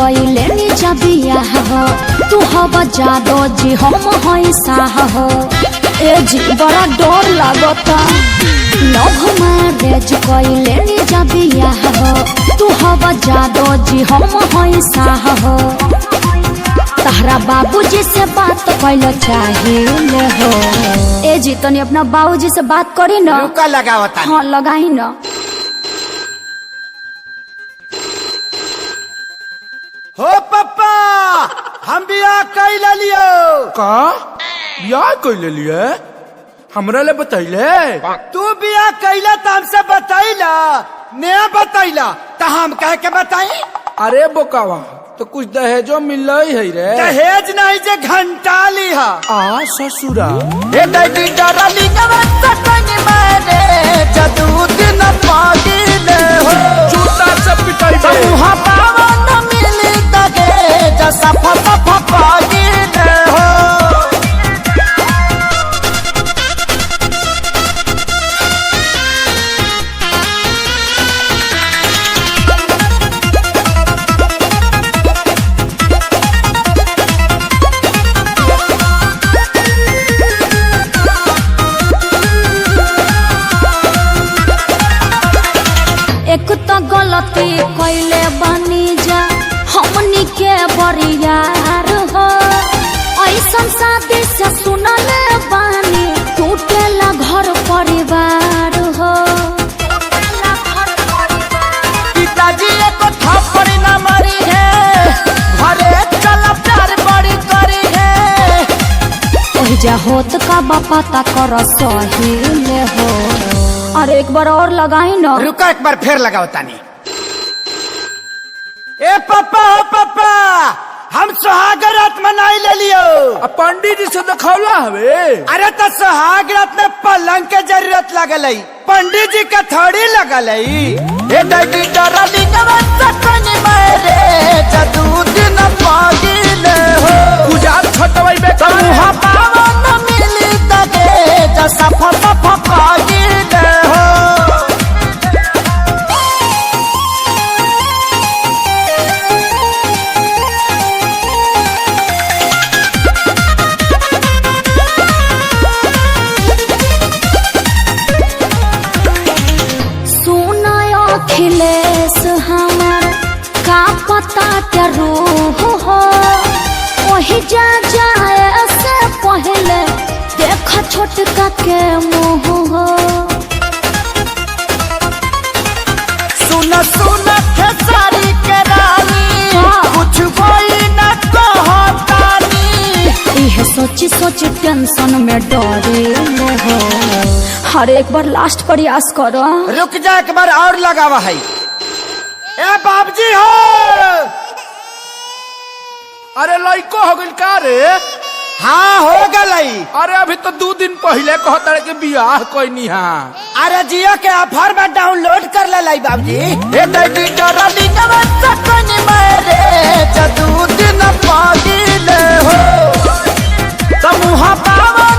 कइले निजा बियाह हो तू हवा जादो जी हम हई साह हो ए जी बड़ा डर लागता लव मैरिज कइले निजा बियाह हो तू हवा जादो जी हम हई साह हो तहरा बाबूजी से बात कइलो चाहिए हो ए जी तनी अपना बाबूजी से बात करी ना रुका लगावता हाँ लगाई ना हो पप्पा हम बियाह कैल लियो का बियाह कैले लिए हमरा ले बतैले तू बियाह कैला तो हमसे बतैला ने बतैला तो हम कह के बताई अरे बोकावा तो कुछ दहेजो मिल है रे दहेज नहीं जे घंटा लिहा आ ससुरा ए दैडी डरली नवत कनी मारे जदू दिन पागिले हो जूता से पिटाई दे मुहा पावन मिली तगे जसा फप पागिले हो एक तो गलती कैले बनी जा हमनी के बरियार हो ऐसन शादी से सुनले बानी टूटेला घर परिवार हो पिताजी को थप्पड़ न मारी है घरे चल प्यार बड़ी करी है ओहि जा होत का पता कर सही ले हो अरे एक बार और लगाई ना रुका एक बार फिर लगाओ तानी ए पापा हो पापा हम सुहाग रात मनाई ले लियो पंडित जी से दिखौला हवे अरे तो सुहाग रात में पलंग के जरूरत लगल है पंडित जी का थोड़ी लगल है ए दैडी डरली नवत कनी मारे जदू दिन पागिले हो गुजार छटवाई बे मुहा पावन मिली तगे जसा फप पागिले हो अखिलेश हमार का पता क्या रूह हो वही जा जाए से पहले देखा छोटका के मुँह हो सुन सुन खेसारी के रानी कुछ कोई न कहतानी यह सोची सोची टेंशन में डरे हो हर एक बार लास्ट प्रयास करो रुक जा एक बार और लगावा है ए बाबजी हो अरे लइको हो गइल का रे हाँ हो गई अरे अभी तो 2 दिन पहले कहता के बियाह कोई हाँ अरे जियो के ऑफर में डाउनलोड कर ले लाई बाबजी ए दैडी डरली नवत कनी मारे जदू दिन पागिले हो तमुहा पावा